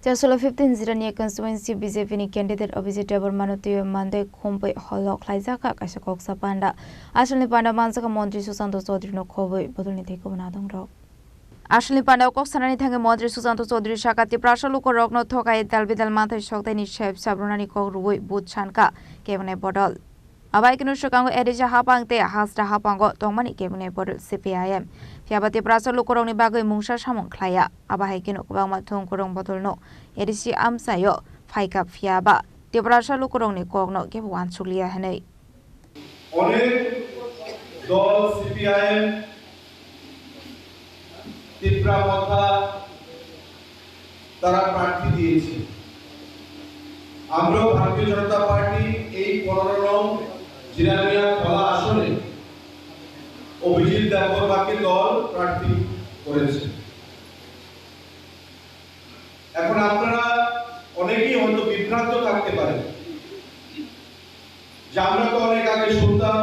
Tesla 15 Zirania constituency BJP ni candidate Abhijit Debarmanoti Monday Khompai Holok Laizaka Kashakok Sapanda Ashley Panda Mansaka Montri Susanto Chaudhary no Khoboi Bodolni Theko Banadong Rok Ashley Panda Kok Sanani Thange Montri Susanto Chaudhary Shakati Prasha Luko Rok no Thokai Dalbidal Mathai Shoktai ni Shep Sabrunani Kok Ruoi Bud Chanka Kevane Bodol Abai kinu shukango edija hapangte hasta hapango tongmani kemune bodol CPIM Fiabati Prasha Lukorong ni bagoi mungsa samong klaya abai kinu kubang matung korong bodolno edisi amsayo faika fiaba ti Prasha Lukorong ni kogno kebuan sulia hanei অনেক দল CPIM তীব্রা কথা তারা প্রার্থী দিয়েছে আমরা ভারতীয় জনতা party এই 15 নং জিরানিয়া খোলা আসনে অভিজিৎ দেববর্মাকে দল প্রার্থী করেছে এখন আপনারা অনেকেই হয়তো বিভ্রান্ত থাকতে পারেন যে আমরা তো অনেক আগে শুনতাম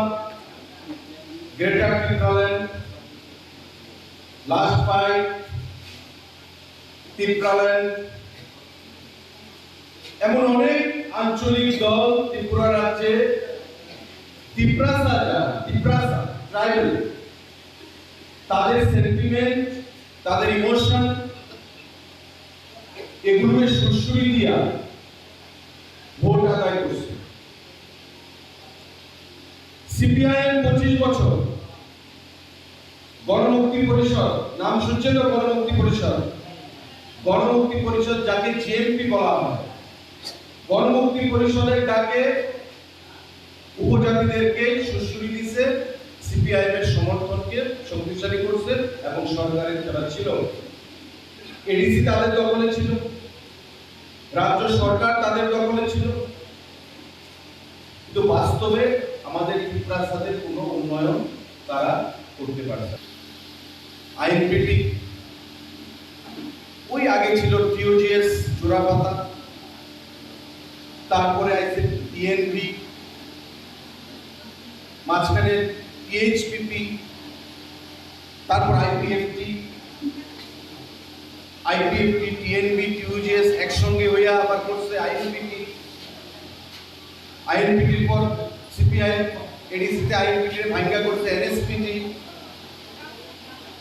greater Tipraland last fight Tipraland এমন অনেক আঞ্চলিক দল ত্রিপুরা রাজ্যে ত্রিপ্রাসা ট্রাইবাল তাদের সেন্টিমেন্ট তাদের ইমোশন এগুলোকে সুরসুরি দিয়া ভোট আদায় করছে সিপিআইএম 25 বছর গণমুক্তি পরিষদ নাম শুনছেন তো গণমুক্তি পরিষদ যাকে জিএমপি বলা হয় গণমুক্তি পরিষদের ডাকে উপজাতিদেরকে সুশ্রী দিছে সিপিআইএম এর সমর্থনকে শক্তিশালী করছে এবং সরকারের যারা ছিল এডিসি তাদের দখলে ছিল রাজ্য সরকার তাদের দখলে ছিল কিন্তু বাস্তবে আমাদের ত্রিপ্রাসাদের কোনো উন্নয়ন তারা করতে পারছে আইএনপিটি ওই আগে ছিল টিওজিএস জোড়াপাতা তারপরে আইছে টিএনবি মাঝখানে টিএইচপিপি তারপর আইপিএফটি টিএনবি টিওজিএস একসঙ্গে হইয়া আবার করছে আইএনপিটির পর সিপিআইএম এডিসিতে আইএনপিটির ভাঙ্গা করছে এনএসপিটি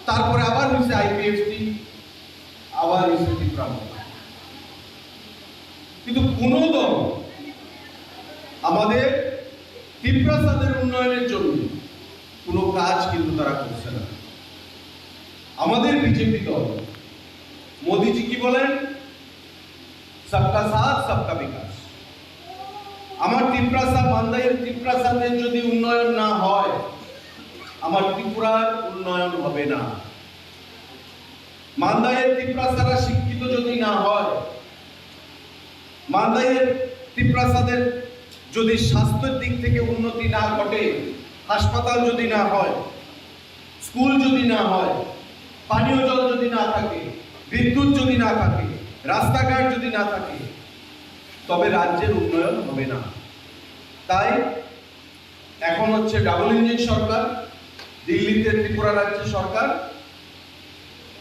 তারপরে আবার হইছে আইপিএফটি আবার হইছে ত্রিপ্রামণ কিন্তু কোন দল আমাদের ত্রিপ্রাসাদের উন্নয়নের জন্য কোনো কাজ কিন্তু তারা করছে না আমাদের বিজেপি দল মোদিজি কি বলেন সবকা সাথ সবকা বিকাশ আমার মান্দাইয়ের ত্রিপ্রাসাদের যদি উন্নয়ন না হয় আমার ত্রিপুরার উন্নয়ন হবে না মান্দাইয়ের ত্রিপ্রাসারা শিক্ষিত যদি না হয় মান্দাইয়ের ত্রিপ্রাসাদের যদি স্বাস্থ্যের দিক থেকে উন্নতি না ঘটে হাসপাতাল যদি না হয় স্কুল যদি না হয় পানীয় জল যদি না থাকে বিদ্যুৎ যদি না থাকে রাস্তাঘাট যদি না থাকে তবে রাজ্যের উন্নয়ন হবে না তাই এখন হচ্ছে ডাবল ইঞ্জিন সরকার দিল্লিতে ত্রিপুরা রাজ্যের সরকার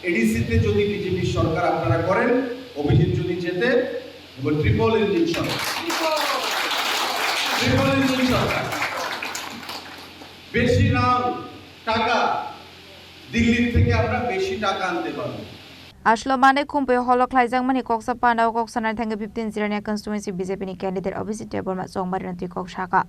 এডিসিতে যদি বিজেপি সরকার আপনারা করেন অভিজিৎ যদি যেতে ট্রিপল ইঞ্জিন সরকার বেশি নাম টাকা দিল্লি থেকে আমরা বেশি টাকা আনতে পারবো Ashlo Mane Khompai Holok Laizang Mani Koksa Panda Kok Sanar Thange 15 Zirania constituency BJP ni candidate Abhijit Debarma Songmari Nanti Kok Shaka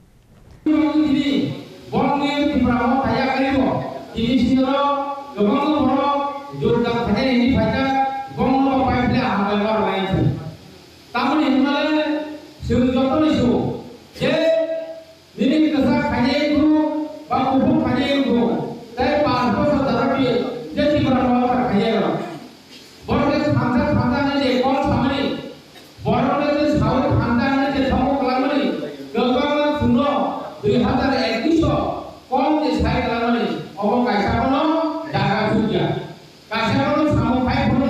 Kaisa kono daga juga. Kaisa kono samu kai kono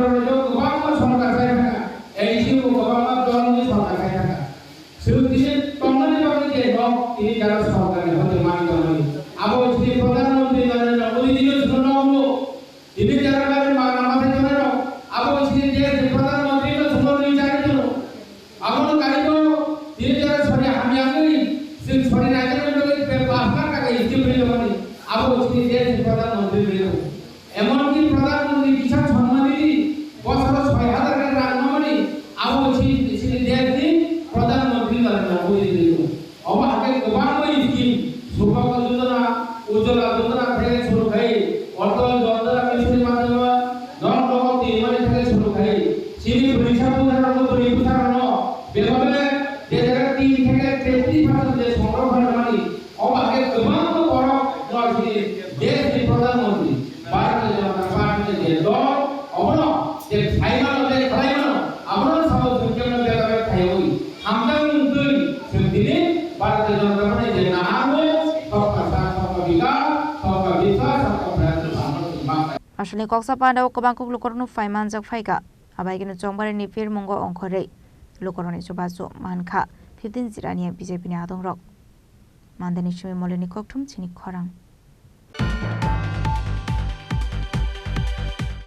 Sebenarnya kebanyakan sorga saya nak, ini kebanyakan orang sorga saya nak. Sebetulnya tonggal ni bagi dia dok ini cara sorga ni, hati mati orang ni. Abo ini Perdana Menteri Narendra Modi dia sebenarnya abo ini cara bagi mana masa cara dok. Abo ini dia Perdana Menteri itu sebenarnya cara itu. Abo kali itu dia cara sorga kami angin, sorga nanti kita berpaham kan ini beri orang ni. Abo ini dia Perdana Menteri itu. এমনকি প্রধানমন্ত্রী কিষাণ সম্মান নিধি বছর ৬,০০০ টাকা রান্নামানি আবো সিনি দেশনি প্রধানমন্ত্রী নরেন্দ্র মোদী দিল অবা হাতে গোবাং scheme সৌভাগ্য যোজনা উজ্জ্বলা যোজনা থেকে শুরু করে অটল যোজনা মিশনের মাধ্যমে জল জগৎ নির্মাণ থেকে শুরু করে সিনি পরীক্ষা প্রদানের মতো পরীক্ষা বেভাবে দেশের ৩ থেকে ৩৩% যে সংরক্ষণ মানি অবা হাতে গোবাং বড় নয় দেশ প্রধানমন্ত্রী भारतीय जनता पार्टी ने दल अबनो जे फाइनल जे खलाइनो अबनो सब सुजन बेलावे थायोई हमदा मुंतुई सेदिने भारतीय जनता पार्टी जे नाहागो सबका साथ सबका विकास सबका विश्वास सबका प्रयत्न सामने আসলে কক্সবাজার কবাংকুক লোকরনো ফাইমানজাক ফাইকা আবাইগিনো চংবারে নিফির মঙ্গ অংখরে লোকরনি সুবাসু মানখা 15 জিরানিয়া বিজেপি নি আদংরক মানদানি সুমি মলেনি ককঠুম চিনি খরাং